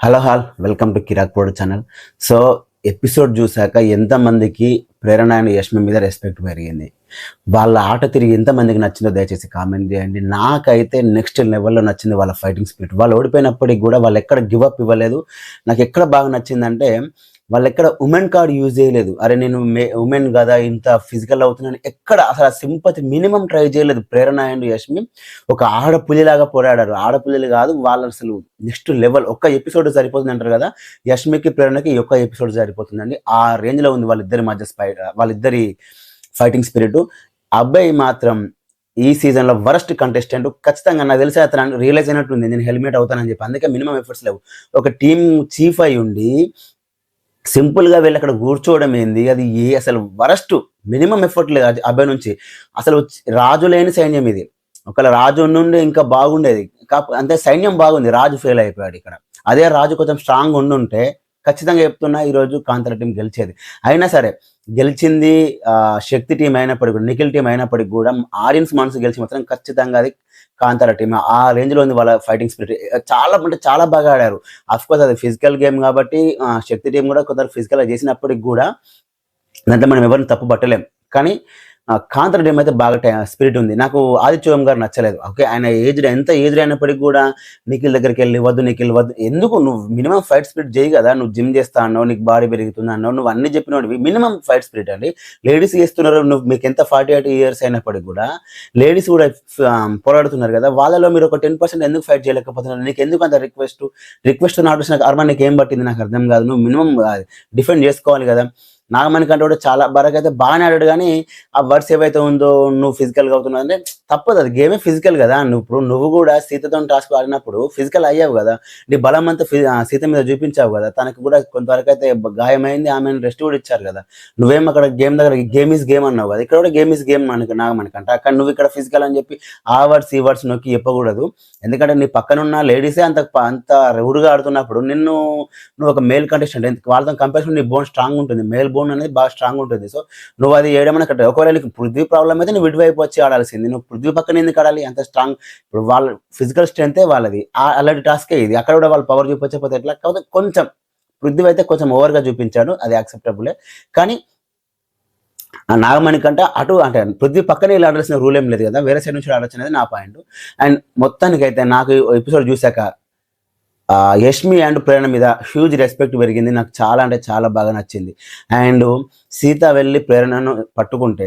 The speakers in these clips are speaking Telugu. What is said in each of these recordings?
Hello welcome to Kirik ప్రొడ్ channel. So episode చూసాక ఎంతమందికి ప్రేరణ అండ్ యష్మి మీద రెస్పెక్ట్ పెరిగింది, వాళ్ళ ఆట తిరిగి ఎంతమందికి నచ్చిందో దయచేసి కామెంట్ చేయండి. నాకైతే నెక్స్ట్ లెవెల్లో నచ్చింది వాళ్ళ ఫైటింగ్ స్పిరిట్. వాళ్ళు ఓడిపోయినప్పటికి కూడా వాళ్ళు ఎక్కడ గివ్ అప్ ఇవ్వలేదు. నాకు ఎక్కడ బాగా నచ్చిందంటే వాళ్ళు ఎక్కడ ఉమెన్ కార్డ్ యూజ్ చేయలేదు. అరే నేను ఉమెన్ కదా ఇంత ఫిజికల్ అవుతున్నాను ఎక్కడ అసలు ఆ సింపతి మినిమం ట్రై చేయలేదు. ప్రేరణ అండ్ యష్మి ఒక ఆడపులిలాగా పోరాడారు. ఆడపుల్లి కాదు వాళ్ళు అసలు నెక్స్ట్ లెవెల్. ఒక్క ఎపిసోడ్ సరిపోతుంది అంటారు కదా, యష్మికి ప్రేరణకి ఈ ఒక్క ఎపిసోడ్ సరిపోతుందండి. ఆ రేంజ్ లో ఉంది వాళ్ళిద్దరి మధ్య వాళ్ళిద్దరి ఫైటింగ్ స్పిరిట్. అబ్బాయి మాత్రం ఈ సీజన్ లో వరస్ట్ కంటెస్టెంట్. ఖచ్చితంగా నాకు తెలిసి అతను రియలైజ్ అయినట్టుంది నేను హెల్మెట్ అవుతానని చెప్పి. అందుకే మినిమం ఎఫర్ట్స్ లేవు. ఒక టీమ్ చీఫ్ అయి ఉండి సింపుల్ గా వెళ్ళి అక్కడ కూర్చోవడం ఏంది, అది అసలు వరస్ట్. మినిమం ఎఫర్ట్ లేదు అబ్బాయి నుంచి. అసలు రాజు లేని సైన్యం ఇది. ఒకవేళ రాజు నుండి ఇంకా బాగుండేది. అంటే సైన్యం బాగుంది, రాజు ఫెయిల్ అయిపోయాడు ఇక్కడ. అదే రాజు కొంచెం స్ట్రాంగ్ ఉండుంటే ఖచ్చితంగా చెప్తున్నా ఈరోజు కాంతార టీం గెలిచేది. అయినా సరే గెలిచింది శక్తి టీం అయినప్పటికీ కూడా, నిఖిల్ టీం అయినప్పటికీ కూడా ఆడియన్స్ మనసు గెలిచి మాత్రం ఖచ్చితంగా అది కాంతార టీం. ఆ రేంజ్ లో ఉంది వాళ్ళ ఫైటింగ్ స్పిరిట్. చాలా అంటే చాలా బాగా ఆడారు. అఫ్ కోర్స్ అది ఫిజికల్ గేమ్ కాబట్టి శక్తి టీం కూడా కొందరు ఫిజికల్ చేసినప్పటికి కూడా దాంట్లో మనం ఎవరిని తప్పు పట్టలేం. కానీ కాంతార టీం అయితే బాగా స్పిరిట్ ఉంది. నాకు ఆదిత్య ఓం గారు నచ్చలేదు. ఓకే, ఆయన ఎంత ఏజ్డ్ అయినప్పటికీ కూడా నిఖిల్ దగ్గరికి వెళ్ళి వద్దు నిఖిల్ వద్దు, ఎందుకు నువ్వు మినిమం ఫైట్ స్పిరిట్ చేయి కదా. నువ్వు జిమ్ చేస్తా అన్నావు, నీకు బాడీ పెరుగుతుంది అన్నావు, నువ్వు అన్ని చెప్పినవి మినిమం ఫైట్ స్పిరిట్ అండి. లేడీస్ చేస్తున్నారు, నువ్వు మీకు ఎంత 48 years అయినప్పటికి కూడా లేడీస్ కూడా పోరాడుతున్నారు కదా, వాళ్ళలో మీరు ఒక 10% ఎందుకు ఫైట్ చేయలేకపోతున్నారు? నీకు ఎందుకు అంత రిక్వెస్ట్ నాట్ నాకు అర్మా నీకు ఏం పట్టింది నాకు అర్థం కాదు. నువ్వు మినిమం డిఫెండ్ చేసుకోవాలి కదా. నాగమణి కంటే కూడా చాలా వరకు అయితే బాగానే ఆడాడు. కానీ ఆ వర్డ్స్ ఏవైతే ఉందో నువ్వు ఫిజికల్గా అవుతున్నావు అంటే తప్పదు, అది గేమే ఫిజికల్ కదా. నువ్వు కూడా సీతతో టాస్క్ ఆడినప్పుడు ఫిజికల్ అయ్యావు కదా, నీ బలం అంతా సీత మీద చూపించావు కదా. తనకు కూడా కొంతవరకు అయితే గాయమైంది, ఆమెను రెస్ట్ కూడా ఇచ్చారు కదా. నువ్వేం అక్కడ గేమ్ దగ్గర గేమ్ ఈజ్ గేమ్ అన్నావు కదా, ఇక్కడ కూడా గేమ్ ఈజ్ గేమ్ నాగమణి కంటే. అక్కడ నువ్వు ఇక్కడ ఫిజికల్ అని చెప్పి ఆ వర్డ్స్ ఈ వర్డ్స్ నొక్కి చెప్పకూడదు. ఎందుకంటే నీ పక్కనున్న లేడీసే అంత రౌడ్గా ఆడుతున్నప్పుడు నువ్వు ఒక మేల్ కంటెస్టెంట్, వాళ్ళతో కంపారిజన్ నీ బోన్ స్ట్రాంగ్ ఉంటుంది. మేల్ బోన్ అనేది బాగా స్ట్రాంగ్ ఉంటుంది. సో నువ్వు అది వేయడం కట్ట. ఒకవేళ నీకు పృథ్వీ ప్రాబ్లం అయితే నువ్వు విడివైపు వచ్చి ఆడాల్సింది. నువ్వు పృథ్వీ పక్కన ఎందుకు ఆడాలి? అంత స్ట్రాంగ్. ఇప్పుడు వాళ్ళ ఫిజికల్ స్ట్రెంతే వాళ్ళది, అలాంటి టాస్కే ఇది. అక్కడ కూడా వాళ్ళు పవర్ చూపించకపోతే ఎట్లా? కాకపోతే కొంచెం పృథ్వీ అయితే కొంచెం ఓవర్గా చూపించాడు, అది యాక్సెప్టబులే. కానీ ఆ నాగమణి కంటే అటు అంటే పృథ్వీ పక్కనే ఇలా ఆడాల్సిన రూల్ ఏం లేదు కదా, వేరే సైడ్ నుంచి ఆడొచ్చు అనేది నా పాయింట్. అండ్ మొత్తానికైతే నాకు ఎపిసోడ్ చూశాక యష్మి అండ్ ప్రేరణ మీద హ్యూజ్ రెస్పెక్ట్ పెరిగింది. నాకు చాలా అంటే చాలా బాగా నచ్చింది. అండ్ సీత వెళ్ళి ప్రేరణను పట్టుకుంటే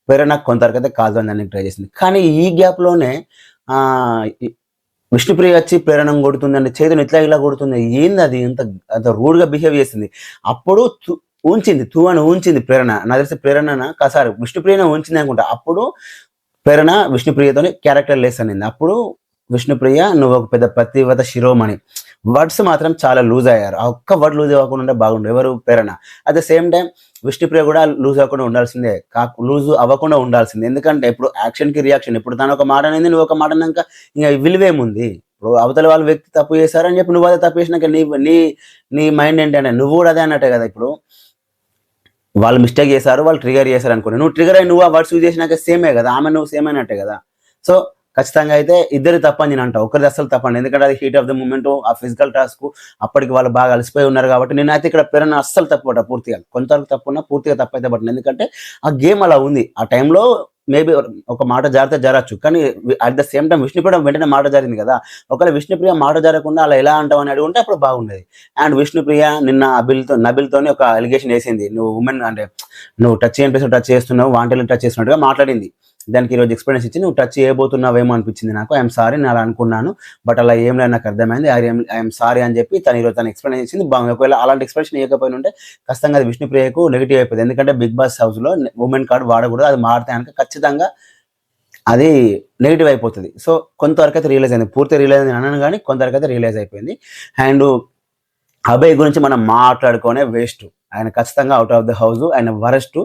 ప్రేరణ కొంతవరకు అయితే కాదని ట్రై చేసింది. కానీ ఈ గ్యాప్లోనే విష్ణుప్రియ వచ్చి ప్రేరణ కొడుతుందండి, చేతులు ఇలా కొడుతుంది. ఏంది అది? అంత రూడ్గా బిహేవ్ చేసింది. అప్పుడు ఉంచింది ప్రేరణ. నాకు తెలిసి ప్రేరణ కాసారి విష్ణుప్రియనే ఉంచింది అనుకుంటా. అప్పుడు ప్రేరణ విష్ణుప్రియతోని క్యారెక్టర్ లెస్ అనింది. అప్పుడు విష్ణుప్రియ నువ్వు ఒక పెద్ద పతివ్రత శిరోమణి. వర్డ్స్ మాత్రం చాలా లూజ్ అయ్యారు. ఆ ఒక్క వర్డ్ లూజ్ అవ్వకుండా బాగుండు. ఎవరు? Prerana. At the same time Vishnupriya కూడా లూజ్ అవ్వకుండా ఉండాల్సిందే, లూజ్ అవ్వకుండా ఉండాల్సిందే. ఎందుకంటే ఇప్పుడు యాక్షన్కి రియాక్షన్. ఇప్పుడు తను ఒక మాట అనేది నువ్వు ఒక మాట అన్నాక ఇంకా విలువేముంది? ఇప్పుడు అవతల వాళ్ళ వ్యక్తి తప్పు చేశారని చెప్పి నువ్వు అదే తప్పు చేసినాక నీ మైండ్ ఏంటంటే నువ్వు కూడా అదే అన్నట్టే కదా. ఇప్పుడు వాళ్ళు మిస్టేక్ చేశారు, వాళ్ళు ట్రిగర్ చేశారు అనుకోండి, నువ్వు ట్రిగర్ అయ్యి నువ్వు ఆ వర్డ్స్ యూజ్ చేసినాక సేమే కదా, ఆమె నువ్వు సేమ్ అయినట్టే కదా. సో ఖచ్చితంగా అయితే ఇద్దరు తప్పని నేను అంటా, ఒకరిది అసలు తప్పండి. ఎందుకంటే అది హీట్ ఆఫ్ ద మూమెంట్, ఆ ఫిజికల్ టాస్క్, అప్పటికి వాళ్ళు బాగా అలసిపోయి ఉన్నారు కాబట్టి. నేనైతే ఇక్కడ ప్రేరణ అస్సలు తప్పుపడ్డా పూర్తిగా. కొంతవరకు తప్పున్నా పూర్తిగా తప్పైతే పట్టిన. ఎందుకంటే ఆ గేమ్ అలా ఉంది. ఆ టైంలో మేబీ ఒక మాట జారితే జరగచ్చు, కానీ at the same time Vishnupriya వెంటనే మాట జారింది కదా. ఒకవేళ విష్ణుప్రియ మాట జరగకుండా అలా ఎలా అంటావు అని అడుగుంటే అప్పుడు బాగుండేది. అండ్ విష్ణుప్రియ నిన్న నబిల్తోని ఒక అలిగేషన్ వేసింది, నువ్వు ఉమెన్ అంటే నువ్వు టచ్ చేయని టచ్ చేస్తున్నావు, వాంటెలు టచ్ చేస్తున్నట్టుగా మాట్లాడింది. దానికి ఈరోజు ఎక్స్ప్లెయిన్స్ ఇచ్చి నువ్వు టచ్ చేయబోతున్నావేమో అనిపించింది నాకు. ఐఎమ్ సారీ, నేను అలా అనుకున్నాను, బట్ అలా ఏం లేదు నాకు అర్థమైంది, ఐఎమ్ సారీ అని చెప్పి తను ఈరోజు తను ఎక్స్ప్లెయిన్ ఇచ్చింది. బాగుంది. ఒకవేళ అలాంటి ఎక్స్ప్లెనేషన్ ఇవ్వకపోయినా ఉంటే ఖచ్చితంగా అది విష్ణుప్రియకు నెగిటివ్ అయిపోయింది. ఎందుకంటే బిగ్ బాస్ హౌస్లో ఉమెన్ కార్డ్ వాడకూడదు, అది మాడితే కనుక ఖచ్చితంగా అది నెగిటివ్ అయిపోతుంది. సో కొంతవరకు అయితే రియలైజ్ అయింది. పూర్తి రియలైజ్ అయింది అన్నాను, కానీ కొంతవరకు అయితే రియలైజ్ అయిపోయింది. అండ్ అభయ్ గురించి మనం మాట్లాడుకోనే వేస్ట్. ఆయన ఖచ్చితంగా అవుట్ ఆఫ్ ద హౌస్, ఆయన వరస్ట్.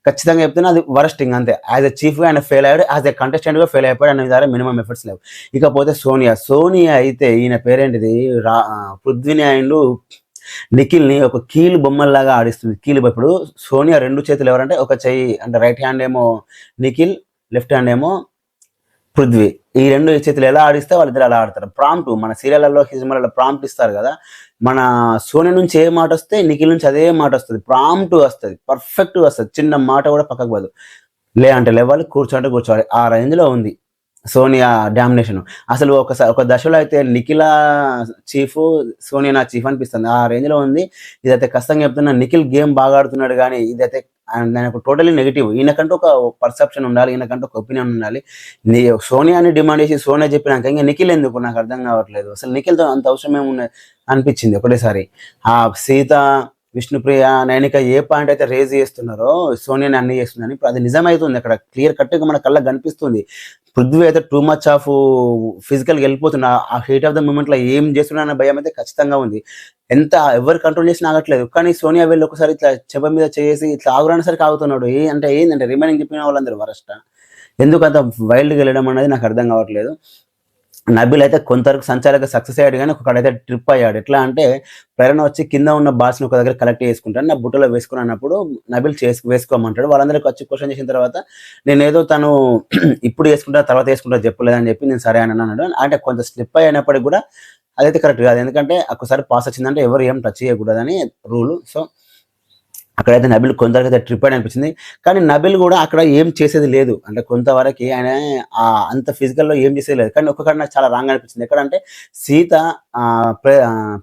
ఖచ్చితంగా చెప్తున్నా అది వరస్ట్ థింగ్ అంతే. యాజ్ ఎ చీఫ్గా ఆయన ఫెయిల్ అయ్యాడు, యాజ్ ఎ కంటెస్టెంట్గా ఫెయిల్ అయిపోయాడు. అనే ద్వారా మినిమం ఎఫర్ట్స్ లేవు. ఇకపోతే సోనియా అయితే ఈయన పేరేంటిది పృథ్వీని అండ్ నిఖిల్ని ఒక కీలు బొమ్మల్లాగా ఆడిస్తుంది. ఇప్పుడు సోనియా రెండు చేతులు ఎవరంటే ఒక చెయ్యి అంటే రైట్ హ్యాండ్ ఏమో నిఖిల్, లెఫ్ట్ హ్యాండ్ ఏమో పృథ్వీ. ఈ రెండు చేతులు ఎలా ఆడిస్తే వాళ్ళిద్దరు అలా ఆడతారు. ప్రాంప్ట్ మన సీరియల్లో హిజ్మలలో ప్రాంప్ట్ ఇస్తారు కదా, మన సోనీ నుంచి ఏ మాట వస్తే నిఖిల్ నుంచి అదే మాట వస్తుంది, ప్రాంప్ట్ వస్తుంది, పర్ఫెక్ట్ వస్తుంది, చిన్న మాట కూడా పక్కకు పోదు. లే అంటే లేవాలి, కూర్చోంటే కూర్చోవాలి, ఆ రేంజ్లో ఉంది సోనియా డామినేషన్. అసలు ఒక దశలో అయితే నిఖిల చీఫ్, సోనియా నా చీఫ్ అనిపిస్తుంది, ఆ రేంజ్లో ఉంది. ఇదైతే కష్టంగా చెప్తున్నా, నిఖిల్ గేమ్ బాగా ఆడుతున్నాడు కానీ ఇదైతే నాకు టోటలీ నెగిటివ్. ఈయనకంటూ ఒక పర్సెప్షన్ ఉండాలి, ఈయనకంటూ ఒక ఒపీనియన్ ఉండాలి. సోనియాని డిమాండ్ చేసి సోనియా చెప్పినాక ఇంకా నిఖిల్ ఎందుకు నాకు అర్థం కావట్లేదు. అసలు నిఖిల్తో అంత అవసరం ఏమున్నది అనిపించింది ఒకటేసారి. ఆ సీత, విష్ణుప్రియ, నైనిక ఏ పాయింట్ అయితే రేజ్ చేస్తున్నారో సోనియాని అన్ని చేస్తుందని, ఇప్పుడు అది నిజమవుతుంది. అక్కడ క్లియర్ కట్గా మన కళ్ళకి కనిపిస్తుంది. పృథ్వీ అయితే టూ మచ్ ఆఫ్ ఫిజికల్గా వెళ్ళిపోతున్నా, ఆ హీట్ ఆఫ్ ద మూమెంట్లో ఏం చేస్తున్నా అనే భయం అయితే ఖచ్చితంగా ఉంది. ఎంత ఎవరు కంట్రోల్ చేసినా ఆగట్లేదు. కానీ సోనియా వెళ్ళి ఒకసారి ఇట్లా చెంప మీద చేసి ఇట్లా ఆగురాని సరికి ఆగుతున్నాడు. అంటే ఏంటంటే రిమైనింగ్ చెప్పిన వాళ్ళందరూ వరస్ట్. ఎందుకు అంత వైల్డ్గా వెళ్ళడం అనేది నాకు అర్థం కావట్లేదు. నబిల్ అయితే కొంతవరకు సంచాలక సక్సెస్ అయ్యాడు కానీ ఒకడైతే ట్రిప్ అయ్యాడు. ఎట్లా అంటే ప్రేరణ వచ్చి కింద ఉన్న బాల్స్ని ఒక దగ్గర కలెక్ట్ చేసుకుంటాను, నా బుట్టలో వేసుకుని అన్నప్పుడు నబిల్ వేసుకోమంటాడు. వాళ్ళందరికీ వచ్చి క్వశ్చన్ చేసిన తర్వాత నేనేదో తను ఇప్పుడు వేసుకుంటా తర్వాత వేసుకుంటా చెప్పలేదని చెప్పి నేను సరే అని అన్నాడు. అంటే కొంత స్లిప్ అయినప్పటికి కూడా అదైతే కరెక్ట్ కాదు. ఎందుకంటే ఒకసారి పాస్ వచ్చిందంటే ఎవరు ఏం టచ్ చేయకూడదని రూలు. సో అక్కడైతే నబిల్ కొంతవరకు అయితే ట్రిప్ అని అనిపించింది. కానీ నబిల్ కూడా అక్కడ ఏం చేసేది లేదు. అంటే కొంతవరకు ఆయన అంత ఫిజికల్లో ఏం చేసేది లేదు. కానీ ఒక్కసారి నాకు చాలా రాంగ్ అనిపించింది. ఎక్కడంటే సీత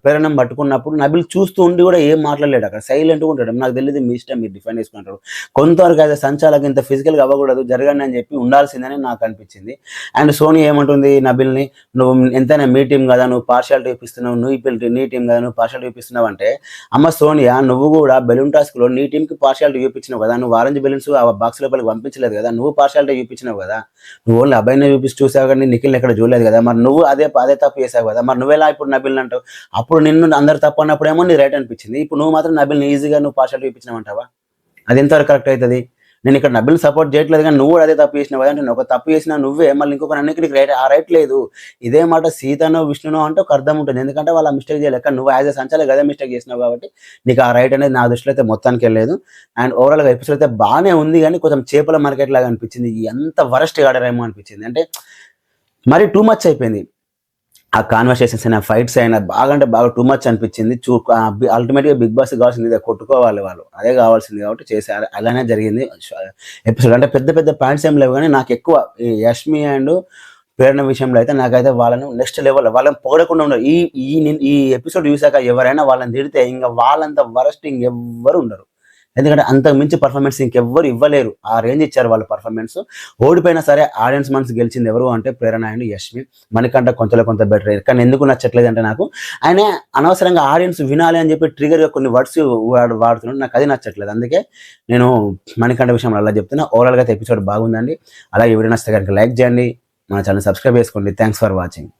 ప్రేరణం పట్టుకున్నప్పుడు నబిల్ చూస్తూ ఉండి కూడా ఏం మాట్లాడలేడు, అక్కడ సైలెంట్గా ఉంటాడు. నాకు తెలియదు, మీ ఇష్టం, మీరు డిఫైన్ చేసుకుంటారు. కొంతవరకు అయితే సంచాలకు ఇంత ఫిజికల్గా అవ్వకూడదు, జరగండి అని చెప్పి ఉండాల్సిందని నాకు అనిపించింది. అండ్ సోనీ ఏమంటుంది నబిల్ని, నువ్వు ఎంతైనా మీ టీం కదా, నువ్వు పార్షియాలిటీ చూపిస్తున్నావు, నువ్వు నీ టీం కదా, నువ్వు పార్షియాలిటీ చూపిస్తున్నావు అంటే, అమ్మ సోనియా నువ్వు కూడా బెలూన్ టాస్క్లో నీ టీంకి పార్షియాలిటీ చూపించినావు కదా, నువ్వు ఆరెంజ్ బెలూన్స్ ఆ బాక్స్ లోపలికి పంపించలేదు కదా, నువ్వు పార్షియాలిటీ చూపించినావు కదా, నువ్వు ఓన్లీ అబ్బాయిని చూసావు కానీ నిఖిల్ని ఎక్కడ చూడలేదు కదా, మరి నువ్వు అదే తప్పు చేసావు కదా, మరి నువ్వెలా ఇప్పుడు నబిల్ని అంటావు? అప్పుడు నిన్ను అందరు తప్పు అన్నప్పుడేమో నీ రైట్ అనిపించింది, ఇప్పుడు నువ్వు మాత్రం నబిల్ని ఈజీగా నువ్వు పార్షియాలిటీ చూపించినావు అంటావా? అది ఎంతవరకు కరెక్ట్ అవుతుంది? నేను ఇక్కడ నబిల్ సపోర్ట్ చేయట్లేదు కానీ నువ్వు కూడా అదే తప్పు చేసినావు కదా అంటే, ఒక తప్పు చేసినా నువ్వే, మళ్ళీ ఇంకొక అన్నిటికి రైట్ లేదు. ఇదే మాట సీతనో విష్ణునో అంటే ఒక అర్థం ఉంటుంది, ఎందుకంటే వాళ్ళ మిస్టేక్ చేయలేక నువ్వు యాజ్ ఎ సంచాలక అదే మిస్టేక్ చేసినావు కాబట్టి నీకు ఆ రైట్ అనేది నా దృష్టిలో అయితే మొత్తానికి వెళ్ళలేదు. అండ్ ఓవరాల్గా ఎపిసోడ్ అయితే బాగానే ఉంది కానీ కొంచెం చేపల మార్కెట్ లాగా అనిపించింది. ఎంత వరస్ట్ ఆడారేమో అనిపించింది. అంటే మరి టూ మచ్ అయిపోయింది. ఆ కాన్వర్సేషన్స్ అయినా, ఫైట్స్ అయినా బాగా అంటే బాగా టూ మచ్ అనిపించింది. అల్టిమేట్గా బిగ్ బాస్ కావాల్సింది ఇదే, కొట్టుకోవాలి వాళ్ళు, అదే కావాల్సింది కాబట్టి చేశారు. అలానే జరిగింది ఎపిసోడ్. అంటే పెద్ద పెద్ద పాయింట్స్ ఏం లేవు కానీ నాకు ఎక్కువ ఈ యష్మి అండ్ ప్రేరణ విషయంలో అయితే నాకైతే వాళ్ళను నెక్స్ట్ లెవెల్, వాళ్ళని పొగడకుండా ఉండరు. ఈ ఎపిసోడ్ చూసాక ఎవరైనా వాళ్ళని తిడితే ఇంకా వాళ్ళంత వరస్ట్ ఇంకెవ్వరు ఉండరు. ఎందుకంటే అంతకు మించి పర్ఫార్మెన్స్ ఇంకెవ్వరు ఇవ్వలేరు, ఆ రేంజ్ ఇచ్చారు వాళ్ళ పర్ఫార్మెన్స్. ఓడిపోయినా సరే ఆడియన్స్ మనసు గెలిచింది ఎవరు అంటే ప్రేరణ అండ్ యష్మి. మనకంటే కొంత బెటర్. కానీ ఎందుకు నచ్చట్లేదు అంటే నాకు ఆయన అనవసరంగా ఆడియన్స్ వినాలి అని చెప్పి ట్రిగర్గా కొన్ని వర్డ్స్ వాడుతున్నాడు, నాకు అది నచ్చట్లేదు. అందుకే నేను మణికంఠ విషయంలో అలా చెప్తున్నా. ఓవరాల్గా అయితే ఎపిసోడ్ బాగుందండి. అలాగే వీడియో నచ్చితే కనుక లైక్ చేయండి, మన ఛానల్ సబ్స్క్రైబ్ చేసుకోండి. Thanks for watching.